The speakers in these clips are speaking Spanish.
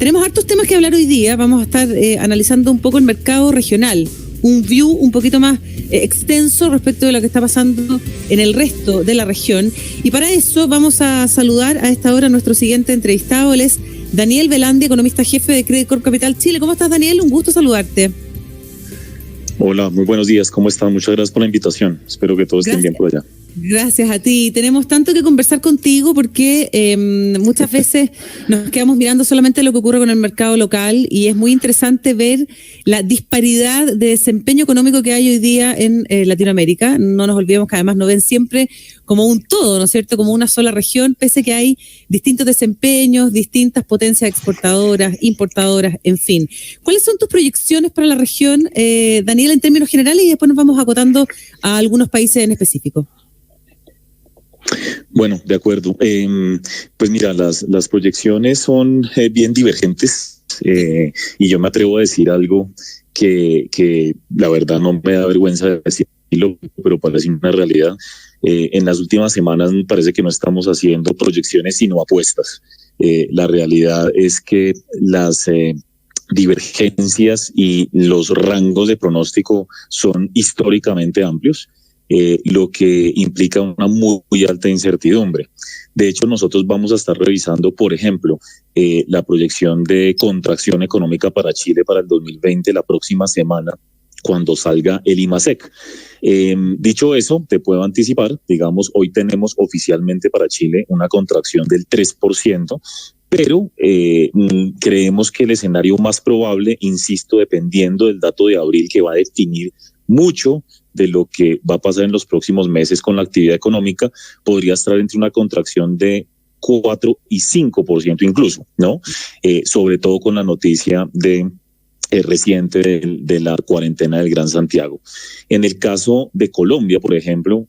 Tenemos hartos temas que hablar hoy día. Vamos a estar analizando un poco el mercado regional, un view un poquito más extenso respecto de lo que está pasando en el resto de la región. Y para eso vamos a saludar a esta hora a nuestro siguiente entrevistado. Él es Daniel Velandia, economista jefe de Credit Corp Capital Chile. ¿Cómo estás, Daniel? Un gusto saludarte. Hola, muy buenos días. ¿Cómo están? Muchas gracias por la invitación. Espero que todos estén bien por allá. Gracias a ti. Tenemos tanto que conversar contigo porque muchas veces nos quedamos mirando solamente lo que ocurre con el mercado local y es muy interesante ver la disparidad de desempeño económico que hay hoy día en Latinoamérica. No nos olvidemos que además nos ven siempre como un todo, ¿no es cierto? Como una sola región, pese a que hay distintos desempeños, distintas potencias exportadoras, importadoras, en fin. ¿Cuáles son tus proyecciones para la región, Daniel, en términos generales? Y después nos vamos acotando a algunos países en específico. Bueno, de acuerdo. Pues mira, las proyecciones son bien divergentes y yo me atrevo a decir algo que la verdad no me da vergüenza de decirlo, pero parece una realidad. En las últimas semanas me parece que no estamos haciendo proyecciones sino apuestas. La realidad es que las divergencias y los rangos de pronóstico son históricamente amplios. Lo que implica una muy alta incertidumbre. De hecho, nosotros vamos a estar revisando, por ejemplo, la proyección de contracción económica para Chile para el 2020 la próxima semana, cuando salga el IMASEC. Dicho eso, te puedo anticipar, digamos, hoy tenemos oficialmente para Chile una contracción del 3%, pero creemos que el escenario más probable, insisto, dependiendo del dato de abril que va a definir mucho de lo que va a pasar en los próximos meses con la actividad económica, podría estar entre una contracción de 4 y 5% incluso, ¿no? Sobre todo con la noticia reciente de la cuarentena del Gran Santiago. En el caso de Colombia, por ejemplo,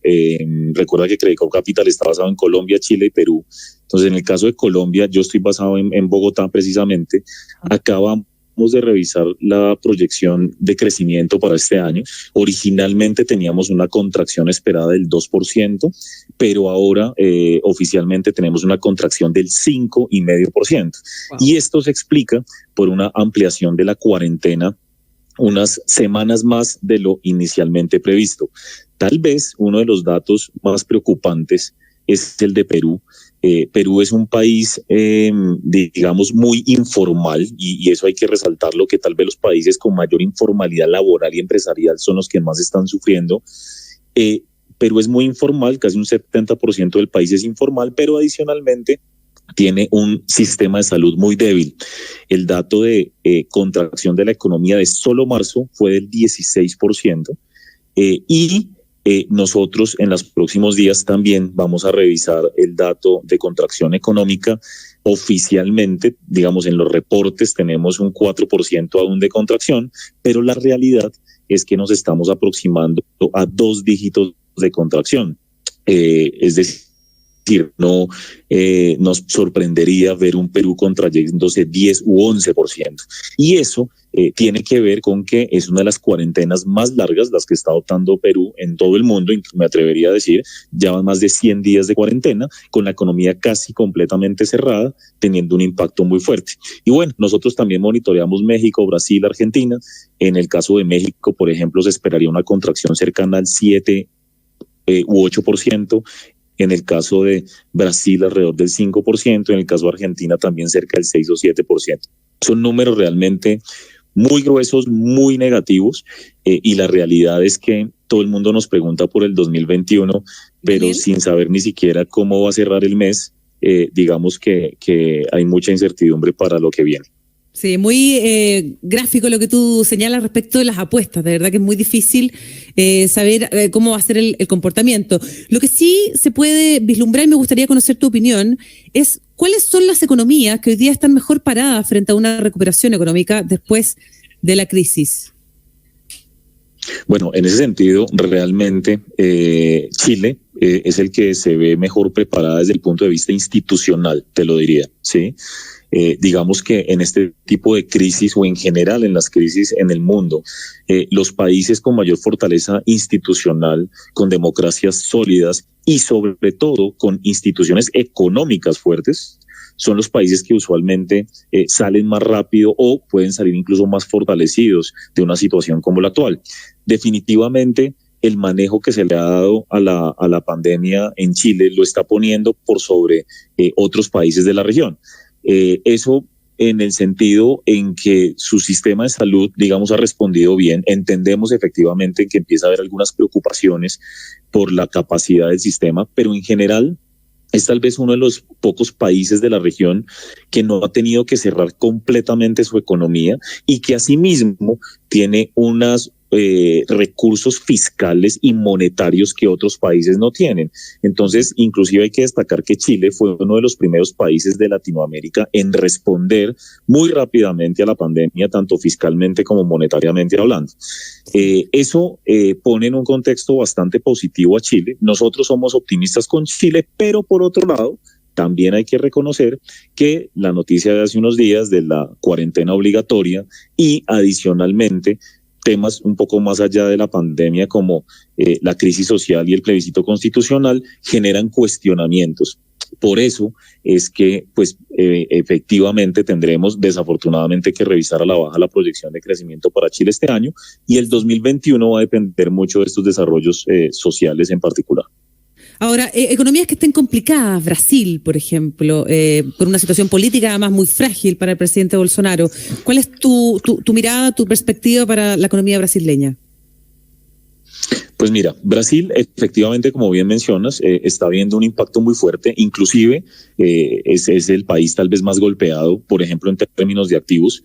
recuerda que Credit Corp Capital está basado en Colombia, Chile y Perú. Entonces, en el caso de Colombia, yo estoy basado en Bogotá precisamente. Acabamos de revisar la proyección de crecimiento para este año. Originalmente teníamos una contracción esperada del 2%, pero ahora oficialmente tenemos una contracción del 5,5%. Wow. Y esto se explica por una ampliación de la cuarentena unas semanas más de lo inicialmente previsto. Tal vez uno de los datos más preocupantes es el de Perú. Perú es un país, digamos, muy informal y eso hay que resaltarlo, que tal vez los países con mayor informalidad laboral y empresarial son los que más están sufriendo. Perú es muy informal, casi un 70% del país es informal, pero adicionalmente tiene un sistema de salud muy débil. El dato de contracción de la economía de solo marzo fue del 16%, nosotros en los próximos días también vamos a revisar el dato de contracción económica. Oficialmente, digamos, en los reportes tenemos un 4% aún de contracción, pero la realidad es que nos estamos aproximando a 2 dígitos de contracción. Es decir, no nos sorprendería ver un Perú contrayéndose 10 u 11%. Y eso tiene que ver con que es una de las cuarentenas más largas, las que está adoptando Perú en todo el mundo, me atrevería a decir, ya van más de 100 días de cuarentena, con la economía casi completamente cerrada, teniendo un impacto muy fuerte. Y bueno, nosotros también monitoreamos México, Brasil, Argentina. En el caso de México, por ejemplo, se esperaría una contracción cercana al 7 u 8%. En el caso de Brasil, alrededor del 5%. En el caso de Argentina, también cerca del 6 o 7%. Son números realmente muy gruesos, muy negativos, y la realidad es que todo el mundo nos pregunta por el 2021, pero ¿bien? Sin saber ni siquiera cómo va a cerrar el mes, digamos que hay mucha incertidumbre para lo que viene. Sí, muy gráfico lo que tú señalas respecto de las apuestas. De verdad que es muy difícil saber cómo va a ser el comportamiento. Lo que sí se puede vislumbrar, y me gustaría conocer tu opinión, es cuáles son las economías que hoy día están mejor paradas frente a una recuperación económica después de la crisis. Bueno, en ese sentido, realmente Chile es el que se ve mejor preparada desde el punto de vista institucional, te lo diría, ¿sí? Digamos que en este tipo de crisis o en general en las crisis en el mundo, los países con mayor fortaleza institucional, con democracias sólidas y sobre todo con instituciones económicas fuertes, son los países que usualmente salen más rápido o pueden salir incluso más fortalecidos de una situación como la actual. Definitivamente, el manejo que se le ha dado a la pandemia en Chile lo está poniendo por sobre otros países de la región. Eso en el sentido en que su sistema de salud, digamos, ha respondido bien. Entendemos efectivamente que empieza a haber algunas preocupaciones por la capacidad del sistema, pero en general es tal vez uno de los pocos países de la región que no ha tenido que cerrar completamente su economía y que asimismo tiene unos recursos fiscales y monetarios que otros países no tienen. Entonces, inclusive hay que destacar que Chile fue uno de los primeros países de Latinoamérica en responder muy rápidamente a la pandemia, tanto fiscalmente como monetariamente hablando. Eso pone en un contexto bastante positivo a Chile. Nosotros somos optimistas con Chile, pero por otro lado, también hay que reconocer que la noticia de hace unos días de la cuarentena obligatoria y adicionalmente temas un poco más allá de la pandemia como la crisis social y el plebiscito constitucional generan cuestionamientos. Por eso es que pues efectivamente tendremos desafortunadamente que revisar a la baja la proyección de crecimiento para Chile este año y el 2021 va a depender mucho de estos desarrollos sociales en particular. Ahora, economías que estén complicadas, Brasil, por ejemplo, con una situación política además muy frágil para el presidente Bolsonaro. ¿Cuál es tu mirada, tu perspectiva para la economía brasileña? Pues mira, Brasil efectivamente, como bien mencionas, está viendo un impacto muy fuerte, inclusive es el país tal vez más golpeado, por ejemplo, en términos de activos.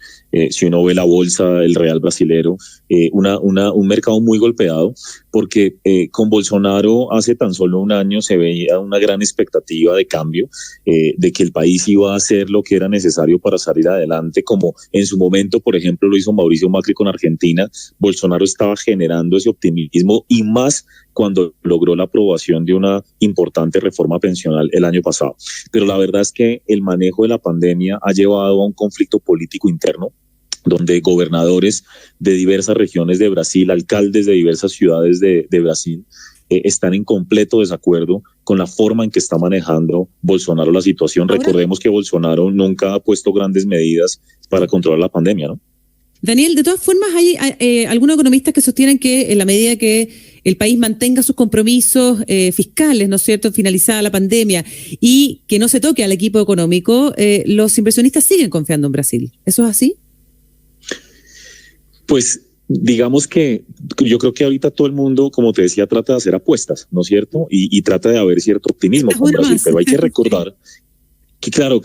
Si uno ve la bolsa, el real brasilero, un mercado muy golpeado, porque con Bolsonaro hace tan solo un año se veía una gran expectativa de cambio, de que el país iba a hacer lo que era necesario para salir adelante, como en su momento, por ejemplo, lo hizo Mauricio Macri con Argentina. Bolsonaro estaba generando ese optimismo y más cuando logró la aprobación de una importante reforma pensional el año pasado. Pero la verdad es que el manejo de la pandemia ha llevado a un conflicto político interno, donde gobernadores de diversas regiones de Brasil, alcaldes de diversas ciudades de Brasil, están en completo desacuerdo con la forma en que está manejando Bolsonaro la situación. Ahora, recordemos que Bolsonaro nunca ha puesto grandes medidas para controlar la pandemia, ¿no? Daniel, de todas formas, hay algunos economistas que sostienen que en la medida que el país mantenga sus compromisos fiscales, ¿no es cierto?, finalizada la pandemia, y que no se toque al equipo económico, los inversionistas siguen confiando en Brasil. ¿Eso es así? Pues digamos que yo creo que ahorita todo el mundo, como te decía, trata de hacer apuestas, ¿no es cierto? Y trata de haber cierto optimismo con Brasil, pero hay que recordar que claro,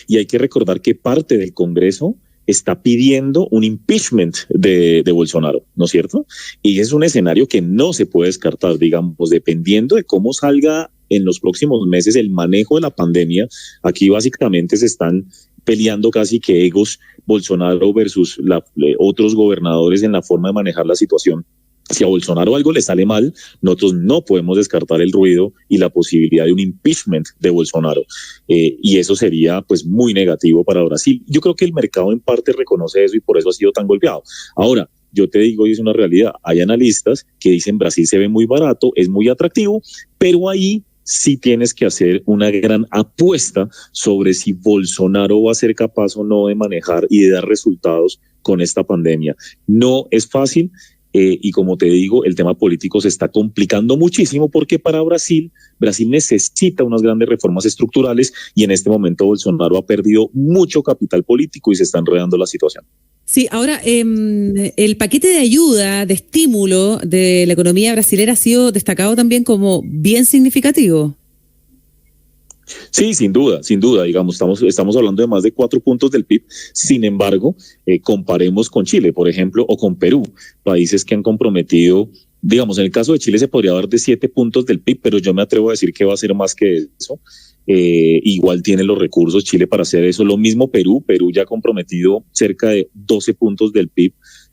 y hay que recordar que parte del Congreso está pidiendo un impeachment de Bolsonaro, ¿no es cierto? Y es un escenario que no se puede descartar, digamos, dependiendo de cómo salga en los próximos meses el manejo de la pandemia. Aquí básicamente se están peleando casi que egos, Bolsonaro versus otros gobernadores en la forma de manejar la situación. Si a Bolsonaro algo le sale mal, nosotros no podemos descartar el ruido y la posibilidad de un impeachment de Bolsonaro. Y eso sería pues muy negativo para Brasil. Yo creo que el mercado en parte reconoce eso y por eso ha sido tan golpeado. Ahora, yo te digo, y es una realidad, hay analistas que dicen Brasil se ve muy barato, es muy atractivo, pero ahí sí tienes que hacer una gran apuesta sobre si Bolsonaro va a ser capaz o no de manejar y de dar resultados con esta pandemia. No es fácil. Y como te digo, el tema político se está complicando muchísimo porque para Brasil necesita unas grandes reformas estructurales y en este momento Bolsonaro ha perdido mucho capital político y se está enredando la situación. Sí, ahora el paquete de ayuda, de estímulo de la economía brasilera ha sido destacado también como bien significativo. Sí, sin duda, digamos, estamos hablando de más de 4 puntos del PIB. Sin embargo, comparemos con Chile, por ejemplo, o con Perú, países que han comprometido, digamos, en el caso de Chile se podría hablar de 7 puntos del PIB, pero yo me atrevo a decir que va a ser más que eso. Igual tiene los recursos Chile para hacer eso. Lo mismo Perú ya ha comprometido cerca de 12 puntos del PIB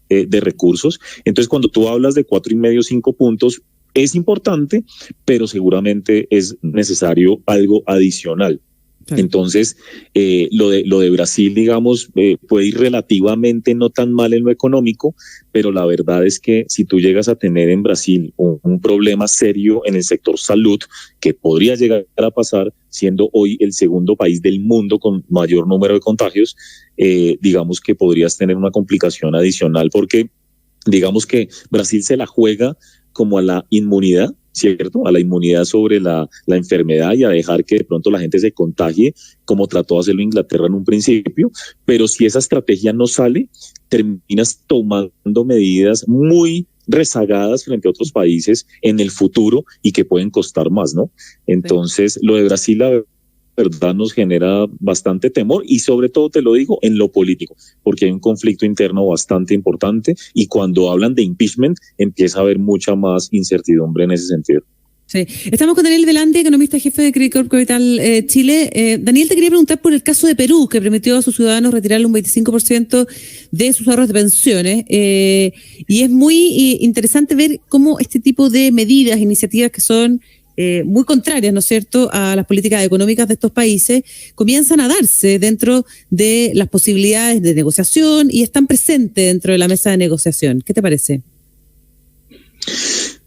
de recursos. Entonces, cuando tú hablas de 4,5, 5 puntos, es importante, pero seguramente es necesario algo adicional. Sí. Entonces, lo de Brasil, digamos, puede ir relativamente no tan mal en lo económico, pero la verdad es que si tú llegas a tener en Brasil un problema serio en el sector salud, que podría llegar a pasar siendo hoy el segundo país del mundo con mayor número de contagios, digamos que podrías tener una complicación adicional, porque digamos que Brasil se la juega como a la inmunidad, ¿cierto? A la inmunidad sobre la enfermedad y a dejar que de pronto la gente se contagie, como trató de hacerlo Inglaterra en un principio, pero si esa estrategia no sale, terminas tomando medidas muy rezagadas frente a otros países en el futuro y que pueden costar más, ¿no? Entonces, lo de Brasil, la verdad, nos genera bastante temor y sobre todo, te lo digo, en lo político, porque hay un conflicto interno bastante importante y cuando hablan de impeachment empieza a haber mucha más incertidumbre en ese sentido. Sí. Estamos con Daniel Velandia, economista jefe de Credicorp Capital Chile. Daniel, te quería preguntar por el caso de Perú, que permitió a sus ciudadanos retirarle un 25% de sus ahorros de pensiones. Y es muy interesante ver cómo este tipo de medidas, iniciativas que son muy contrarias, ¿no es cierto?, a las políticas económicas de estos países, comienzan a darse dentro de las posibilidades de negociación y están presentes dentro de la mesa de negociación. ¿Qué te parece?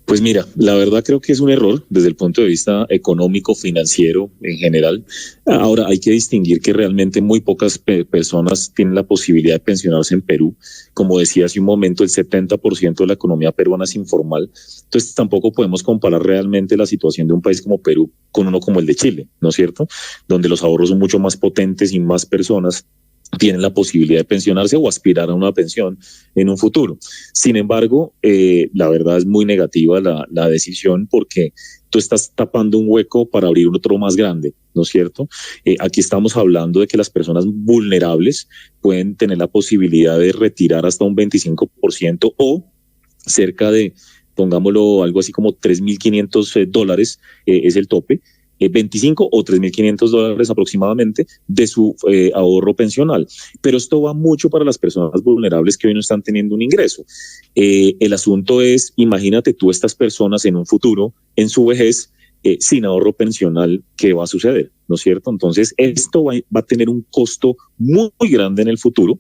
Pues mira, la verdad creo que es un error desde el punto de vista económico, financiero en general. Ahora hay que distinguir que realmente muy pocas personas tienen la posibilidad de pensionarse en Perú. Como decía hace un momento, el 70% de la economía peruana es informal. Entonces tampoco podemos comparar realmente la situación de un país como Perú con uno como el de Chile, ¿no es cierto? Donde los ahorros son mucho más potentes y más personas tienen la posibilidad de pensionarse o aspirar a una pensión en un futuro. Sin embargo, la verdad es muy negativa la decisión porque tú estás tapando un hueco para abrir otro más grande, ¿no es cierto? Aquí estamos hablando de que las personas vulnerables pueden tener la posibilidad de retirar hasta un 25% o cerca de, pongámoslo algo así como $3.500 es el tope, 25 o $3.500 aproximadamente de su ahorro pensional. Pero esto va mucho para las personas vulnerables que hoy no están teniendo un ingreso. El asunto es, imagínate tú estas personas en un futuro, en su vejez, sin ahorro pensional, ¿qué va a suceder? ¿No es cierto? Entonces, esto va a tener un costo muy grande en el futuro.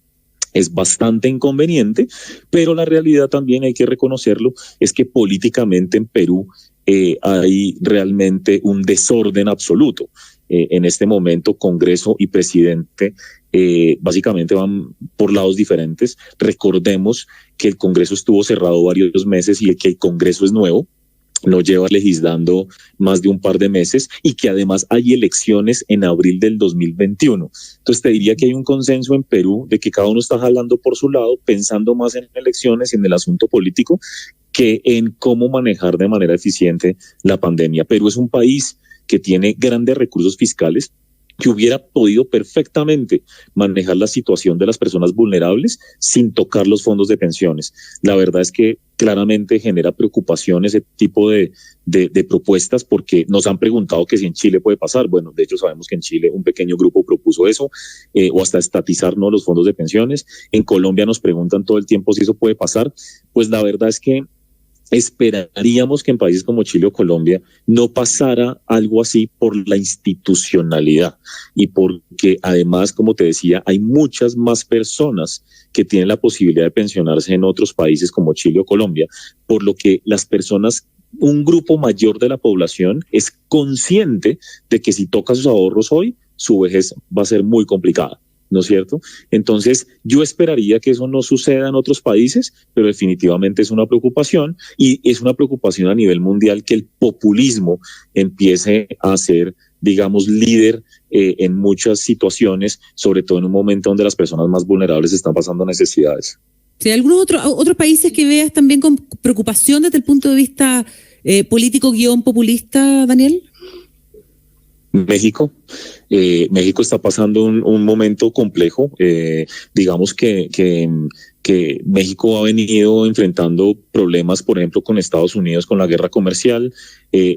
Es bastante inconveniente, pero la realidad también hay que reconocerlo, es que políticamente en Perú hay realmente un desorden absoluto. En este momento, Congreso y presidente básicamente van por lados diferentes. Recordemos que el Congreso estuvo cerrado varios meses y que el Congreso es nuevo, no lleva legislando más de un par de meses y que además hay elecciones en abril del 2021. Entonces te diría que hay un consenso en Perú de que cada uno está jalando por su lado, pensando más en elecciones y en el asunto político que en cómo manejar de manera eficiente la pandemia. Perú es un país que tiene grandes recursos fiscales, que hubiera podido perfectamente manejar la situación de las personas vulnerables sin tocar los fondos de pensiones. La verdad es que claramente genera preocupación ese tipo de propuestas porque nos han preguntado que si en Chile puede pasar. Bueno, de hecho sabemos que en Chile un pequeño grupo propuso eso, o hasta estatizar, ¿no?, los fondos de pensiones. En Colombia nos preguntan todo el tiempo si eso puede pasar. Pues la verdad es que esperaríamos que en países como Chile o Colombia no pasara algo así por la institucionalidad y porque además, como te decía, hay muchas más personas que tienen la posibilidad de pensionarse en otros países como Chile o Colombia, por lo que las personas, un grupo mayor de la población es consciente de que si toca sus ahorros hoy, su vejez va a ser muy complicada, ¿no es cierto? Entonces, yo esperaría que eso no suceda en otros países, pero definitivamente es una preocupación y es una preocupación a nivel mundial que el populismo empiece a ser, digamos, líder en muchas situaciones, sobre todo en un momento donde las personas más vulnerables están pasando necesidades. ¿Sí? ¿Algunos otros países que veas también con preocupación desde el punto de vista político-populista, Daniel? México. México está pasando un momento complejo. Digamos que que México ha venido enfrentando problemas, por ejemplo, con Estados Unidos, con la guerra comercial.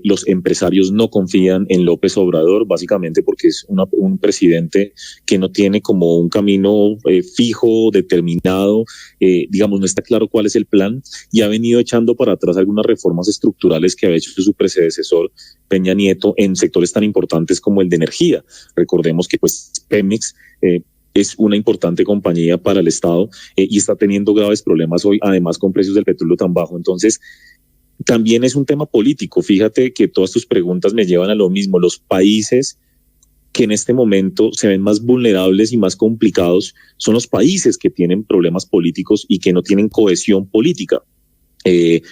Los empresarios no confían en López Obrador, básicamente porque es un presidente que no tiene como un camino fijo, determinado, digamos, no está claro cuál es el plan, y ha venido echando para atrás algunas reformas estructurales que había hecho su predecesor Peña Nieto en sectores tan importantes como el de energía. Recordemos que pues Pemex es una importante compañía para el Estado y está teniendo graves problemas hoy, además con precios del petróleo tan bajo. Entonces, también es un tema político. Fíjate que todas tus preguntas me llevan a lo mismo. Los países que en este momento se ven más vulnerables y más complicados son los países que tienen problemas políticos y que no tienen cohesión política.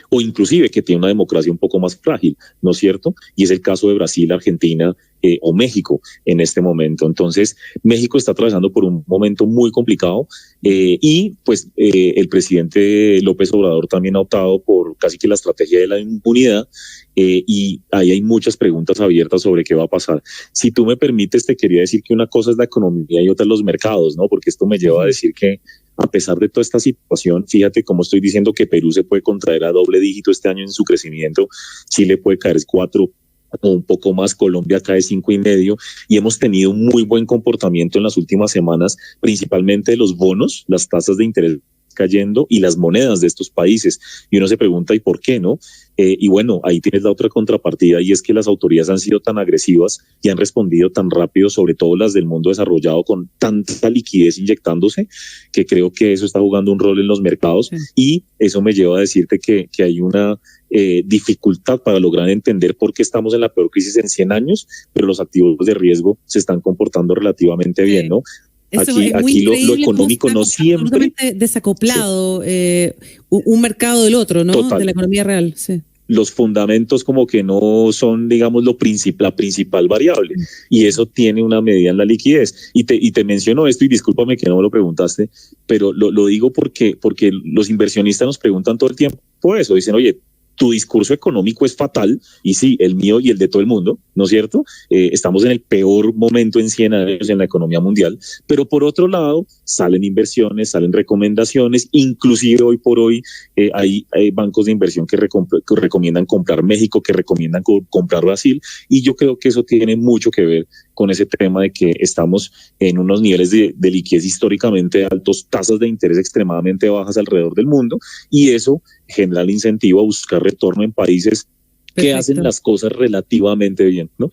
O inclusive que tiene una democracia un poco más frágil, ¿no es cierto? Y es el caso de Brasil, Argentina o México en este momento. Entonces, México está atravesando por un momento muy complicado y pues el presidente López Obrador también ha optado por casi que la estrategia de la impunidad y ahí hay muchas preguntas abiertas sobre qué va a pasar. Si tú me permites, te quería decir que una cosa es la economía y otra los mercados, ¿no? Porque esto me lleva a decir que a pesar de toda esta situación, fíjate cómo estoy diciendo que Perú se puede contraer a doble dígito este año en su crecimiento, Chile puede caer 4 o un poco más, Colombia cae 5,5 y hemos tenido un muy buen comportamiento en las últimas semanas, principalmente de los bonos, las tasas de interés cayendo y las monedas de estos países. Y uno se pregunta, ¿y por qué no? Y bueno, ahí tienes la otra contrapartida y es que las autoridades han sido tan agresivas y han respondido tan rápido, sobre todo las del mundo desarrollado, con tanta liquidez inyectándose, que creo que eso está jugando un rol en los mercados y eso me lleva a decirte que hay una dificultad para lograr entender por qué estamos en la peor crisis en 100 años, pero los activos de riesgo se están comportando relativamente bien, ¿no? Aquí lo económico no siempre... Absolutamente desacoplado, sí. Un mercado del otro, ¿no? Total. De la economía real, sí. Los fundamentos como que no son, digamos, la principal variable y eso tiene una medida en la liquidez. Y te menciono esto y discúlpame que no me lo preguntaste, pero lo digo porque los inversionistas nos preguntan todo el tiempo eso, dicen, oye, tu discurso económico es fatal, y sí, el mío y el de todo el mundo, ¿no es cierto? Estamos en el peor momento en 100 años en la economía mundial, pero por otro lado, salen inversiones, salen recomendaciones, inclusive hoy por hoy hay bancos de inversión que recomiendan comprar México, que recomiendan comprar Brasil, y yo creo que eso tiene mucho que ver con ese tema de que estamos en unos niveles de liquidez históricamente altos, tasas de interés extremadamente bajas alrededor del mundo, y eso genera el incentivo a buscar retorno en países que hacen las cosas relativamente bien, ¿no?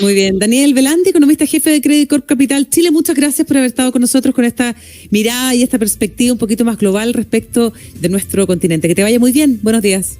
Muy bien. Daniel Velandi, economista jefe de Credit Corp Capital Chile, muchas gracias por haber estado con nosotros con esta mirada y esta perspectiva un poquito más global respecto de nuestro continente. Que te vaya muy bien. Buenos días.